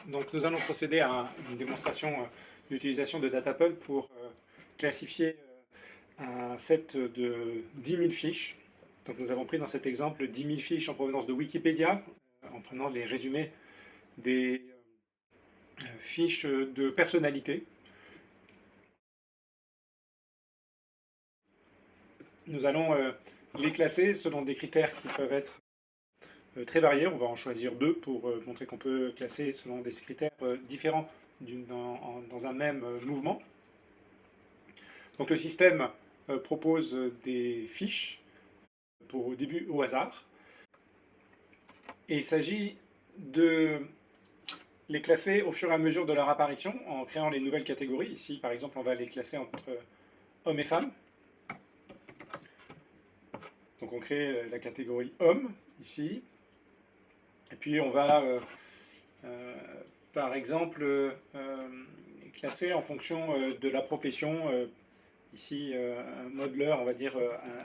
Donc nous allons procéder à une démonstration d'utilisation de Datapult pour classifier un set de 10 000 fiches. Donc nous avons pris dans cet exemple 10 000 fiches en provenance de Wikipédia, en prenant les résumés des fiches de personnalité. Nous allons les classer selon des critères qui peuvent être très variés. On va en choisir deux pour montrer qu'on peut classer selon des critères différents dans un même mouvement. Donc le système propose des fiches pour au début au hasard. Et il s'agit de les classer au fur et à mesure de leur apparition en créant les nouvelles catégories. Ici, par exemple, on va les classer entre hommes et femmes. Donc on crée la catégorie homme, ici. Et puis on va, par exemple, classer en fonction de la profession. Ici, un modeleur, on va dire,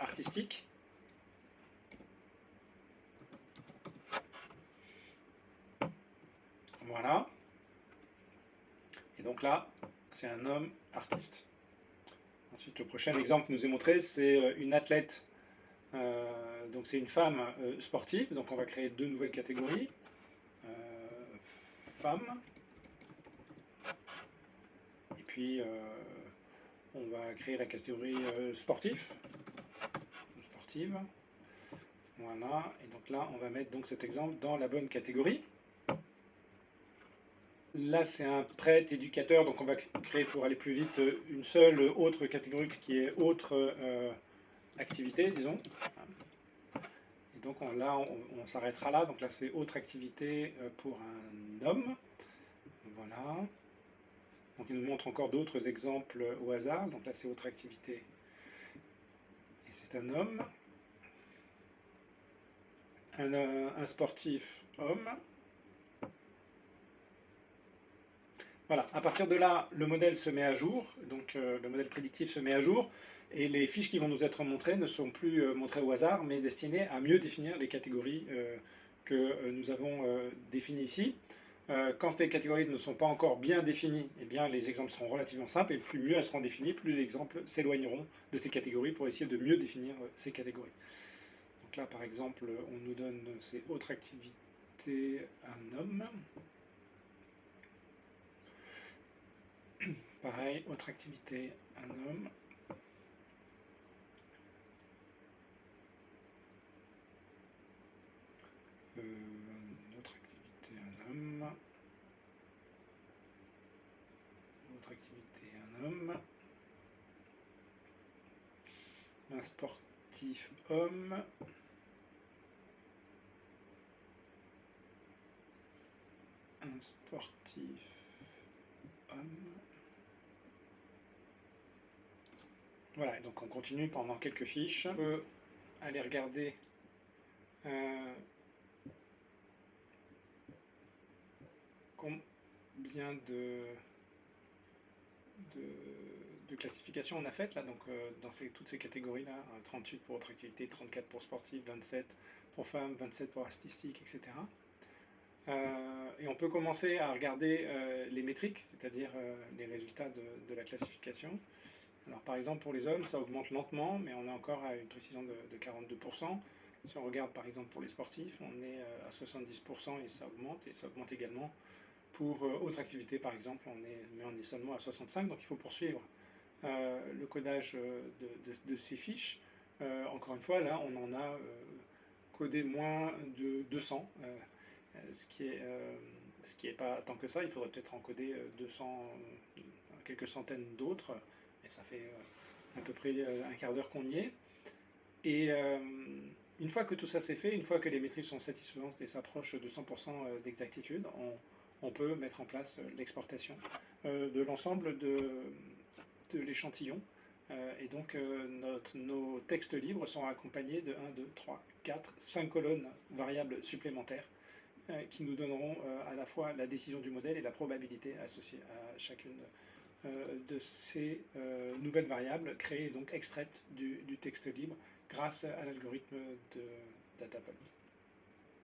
artistique. Voilà. Et donc là, c'est un homme artiste. Ensuite, le prochain exemple qui nous est montré, c'est une athlète. Donc c'est une femme sportive. Donc on va créer deux nouvelles catégories. Femme. Et puis on va créer la catégorie sportif. Sportive. Voilà. Et donc là, on va mettre donc cet exemple dans la bonne catégorie. Là, c'est un prêtre éducateur, donc on va créer pour aller plus vite une seule autre catégorie qui est autre activité, disons. Et donc là, on s'arrêtera là. Donc là, c'est autre activité pour un homme. Voilà. Donc il nous montre encore d'autres exemples au hasard. Donc là, c'est autre activité. Et c'est un homme. Un sportif homme. Voilà, à partir de là, le modèle se met à jour, donc le modèle prédictif se met à jour, et les fiches qui vont nous être montrées ne sont plus montrées au hasard, mais destinées à mieux définir les catégories que nous avons définies ici. Quand les catégories ne sont pas encore bien définies, eh bien, les exemples seront relativement simples, et plus mieux elles seront définies, plus les exemples s'éloigneront de ces catégories pour essayer de mieux définir ces catégories. Donc là, par exemple, on nous donne ces autres activités, un homme. Pareil, autre activité, un homme. Autre activité, un homme. Autre activité, un homme. Un sportif homme. Un sportif homme. Voilà, donc on continue pendant quelques fiches. On peut aller regarder combien de classifications on a faites là, donc dans toutes ces catégories là, 38 pour autre activité, 34 pour sportif, 27 pour femmes, 27 pour artistique, etc. Et on peut commencer à regarder les métriques, c'est-à-dire les résultats de la classification. Alors par exemple pour les hommes ça augmente lentement, mais on est encore à une précision de 42%. Si on regarde par exemple pour les sportifs, on est à 70% et ça augmente également. Pour autre activité par exemple, mais on est seulement à 65%, donc il faut poursuivre le codage de ces fiches. Encore une fois, là on en a codé moins de 200, ce qui est pas tant que ça. Il faudrait peut-être encoder 200, quelques centaines d'autres, et ça fait à peu près un quart d'heure qu'on y est. Et une fois que tout ça c'est fait, une fois que les métriques sont satisfaisantes et s'approchent de 100% d'exactitude, on peut mettre en place l'exportation de l'ensemble de l'échantillon. Et donc nos textes libres sont accompagnés de 1, 2, 3, 4, 5 colonnes variables supplémentaires qui nous donneront à la fois la décision du modèle et la probabilité associée à chacune de ces nouvelles variables créées et donc extraites du texte libre grâce à l'algorithme de Datapult.